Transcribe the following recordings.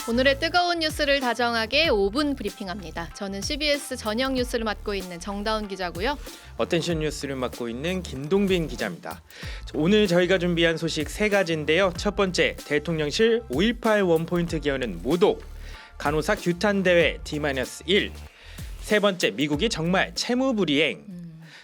오늘의 뜨거운 뉴스를 다정하게 5분 브리핑합니다. 저는 CBS 저녁 뉴스를 맡고 있는 정다운 기자고요. 어텐션 뉴스를 맡고 있는 김동빈 기자입니다. 오늘 저희가 준비한 소식 세 가지인데요. 첫 번째, 대통령실 5.18 원포인트 개헌은 모독, 간호사 규탄 대회 D-1. 세 번째, 미국이 정말 채무불이행.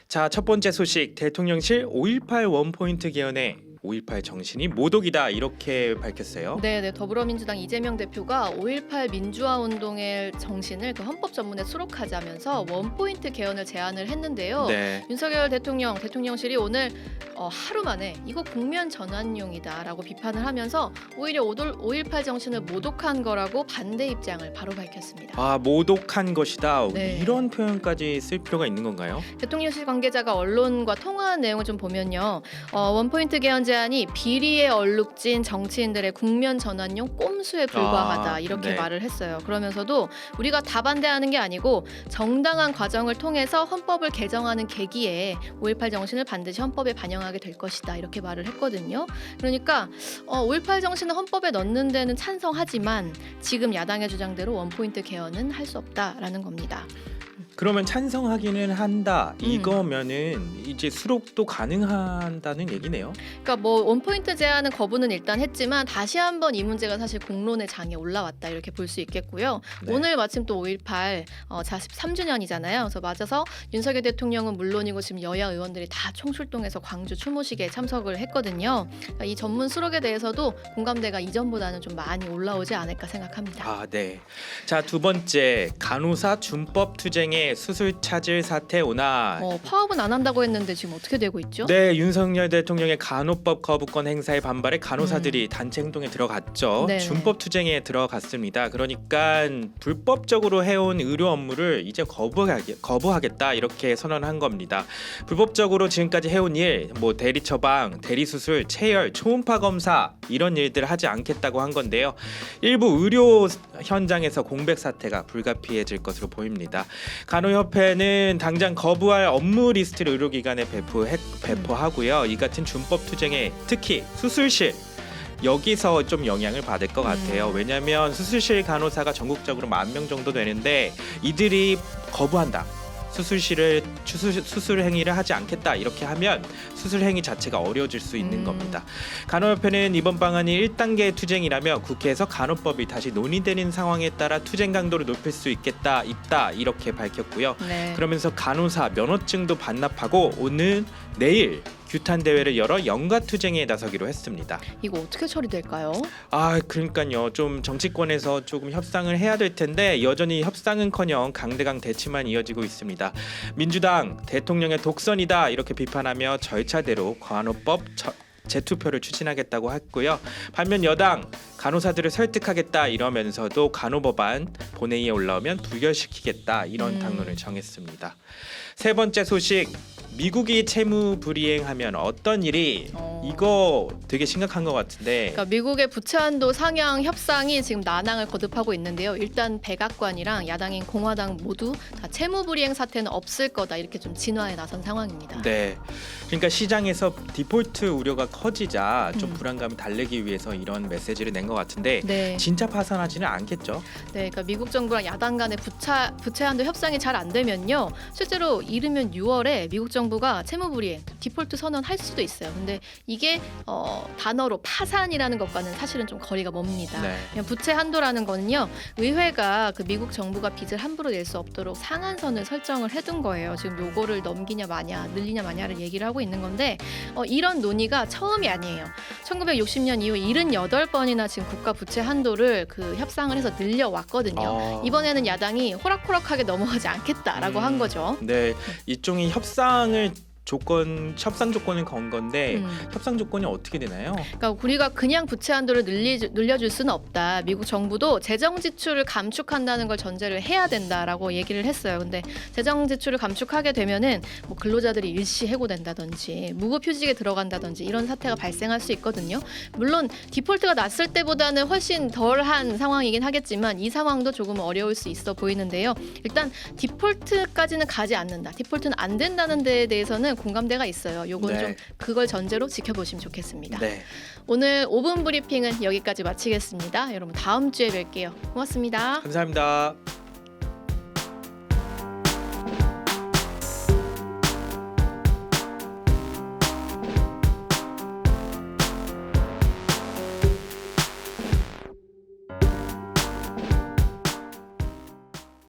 자, 첫 번째 소식, 대통령실 5.18 원포인트 개헌에 5.18 정신이 모독이다 이렇게 밝혔어요. 네, 더불어민주당 이재명 대표가 5.18 민주화 운동의 정신을 그 헌법 전문에 수록하자면서 원포인트 개헌을 제안을 했는데요. 네. 윤석열 대통령실이 오늘 하루 만에 이거 국면 전환용이다라고 비판을 하면서 오히려 5.18 정신을 모독한 거라고 반대 입장을 바로 밝혔습니다. 아, 모독한 것이다. 네. 이런 표현까지 쓸 필요가 있는 건가요? 대통령실 관계자가 언론과 통화한 내용을 좀 보면요. 원포인트 개헌 제안이 비리에 얼룩진 정치인들의 국면 전환용 꼼수에 불과하다 이렇게 네. 말을 했어요. 그러면서도 우리가 다 반대하는 게 아니고 정당한 과정을 통해서 헌법을 개정하는 계기에 5.18 정신을 반드시 헌법에 반영하게 될 것이다 이렇게 말을 했거든요. 그러니까 5.18 정신을 헌법에 넣는 데는 찬성하지만 지금 야당의 주장대로 원포인트 개헌은 할 수 없다라는 겁니다. 그러면 찬성하기는 한다. 이거면은 이제 수록도 가능한다는 얘기네요. 그러니까 뭐 원포인트 제한은 거부는 일단 했지만 다시 한번 이 문제가 사실 공론의 장에 올라왔다 이렇게 볼 수 있겠고요. 네. 오늘 마침 또 5.18 43주년이잖아요. 그래서 맞아서 윤석열 대통령은 물론이고 지금 여야 의원들이 다 총출동해서 광주 추모식에 참석을 했거든요. 그러니까 이 전문 수록에 대해서도 공감대가 이전보다는 좀 많이 올라오지 않을까 생각합니다. 아, 네. 자, 두 번째, 간호사 준법 투쟁에 수술 찾을 사태 오나. 파업은 안 한다고 했는데 지금 어떻게 되고 있죠? 네, 윤석열 대통령의 간호법 거부권 행사에 반발해 간호사들이 단체 행동에 들어갔죠. 네. 준법 투쟁에 들어갔습니다. 그러니까 불법적으로 해온 의료 업무를 이제 거부하겠다 이렇게 선언한 겁니다. 불법적으로 지금까지 해온 일, 뭐 대리 처방, 대리 수술, 체열, 초음파 검사 이런 일들 하지 않겠다고 한 건데요. 일부 의료 현장에서 공백 사태가 불가피해질 것으로 보입니다. 간호협회는 당장 거부할 업무 리스트를 의료기관에 배포하고요. 이 같은 준법 투쟁에 특히 수술실 여기서 좀 영향을 받을 것 같아요. 왜냐하면 수술실 간호사가 전국적으로 10,000명 정도 되는데 이들이 거부한다. 수술 행위를 하지 않겠다 이렇게 하면 수술 행위 자체가 어려워질 수 있는 겁니다. 간호협회는 이번 방안이 1단계 투쟁이라며 국회에서 간호법이 다시 논의되는 상황에 따라 투쟁 강도를 높일 수 있다 이렇게 밝혔고요. 네. 그러면서 간호사 면허증도 반납하고 오늘 내일 규탄 대회를 열어 연가 투쟁에 나서기로 했습니다. 이거 어떻게 처리될까요? 아, 그러니까요. 좀 정치권에서 조금 협상을 해야 될 텐데 여전히 협상은커녕 강대강 대치만 이어지고 있습니다. 민주당 대통령의 독선이다 이렇게 비판하며 절차대로 간호법 재투표를 추진하겠다고 했고요. 반면 여당 간호사들을 설득하겠다 이러면서도 간호법안 본회의에 올라오면 부결시키겠다 이런 당론을 정했습니다. 세 번째 소식, 미국이 채무 불이행하면 어떤 일이 이거 되게 심각한 것 같은데. 그러니까 미국의 부채 한도 상향 협상이 지금 난항을 거듭하고 있는데요. 일단 백악관이랑 야당인 공화당 모두 다 채무 불이행 사태는 없을 거다 이렇게 좀 진화에 나선 상황입니다. 네, 그러니까 시장에서 디폴트 우려가 커지자 좀 불안감을 달래기 위해서 이런 메시지를 낸 것 같은데 네. 진짜 파산하지는 않겠죠? 네, 그러니까 미국 정부랑 야당 간의 부채 한도 협상이 잘 안 되면요, 실제로 이르면 6월에 미국 정부가 채무 불이행 디폴트 선언할 수도 있어요. 근데 이게 단어로 파산이라는 것과는 사실은 좀 거리가 멉니다. 네. 그냥 부채 한도라는 거는요, 의회가 그 미국 정부가 빚을 함부로 낼 수 없도록 상한선을 설정을 해둔 거예요. 지금 요거를 넘기냐 마냐, 늘리냐 마냐를 얘기를 하고 있는 건데 이런 논의가 처음이 아니에요. 1960년 이후 78번이나 지금 국가 부채 한도를 그 협상을 해서 늘려왔거든요. 이번에는 야당이 호락호락하게 넘어가지 않겠다라고 한 거죠. 네, 일종의 협상 조건을 건 건데 협상 조건이 어떻게 되나요? 그러니까 우리가 그냥 부채 한도를 늘려줄 수는 없다. 미국 정부도 재정 지출을 감축한다는 걸 전제를 해야 된다라고 얘기를 했어요. 근데 재정 지출을 감축하게 되면은 뭐 근로자들이 일시 해고된다든지 무급휴직에 들어간다든지 이런 사태가 발생할 수 있거든요. 물론 디폴트가 났을 때보다는 훨씬 덜한 상황이긴 하겠지만 이 상황도 조금 어려울 수 있어 보이는데요. 일단 디폴트까지는 가지 않는다. 디폴트는 안 된다는 데에 대해서는 부분은 공감대가 있어요. 요건 네. 좀 그걸 전제로 지켜보시면 좋겠습니다. 네. 오늘 5분 브리핑은 여기까지 마치겠습니다. 여러분 다음 주에 뵐게요. 고맙습니다. 감사합니다.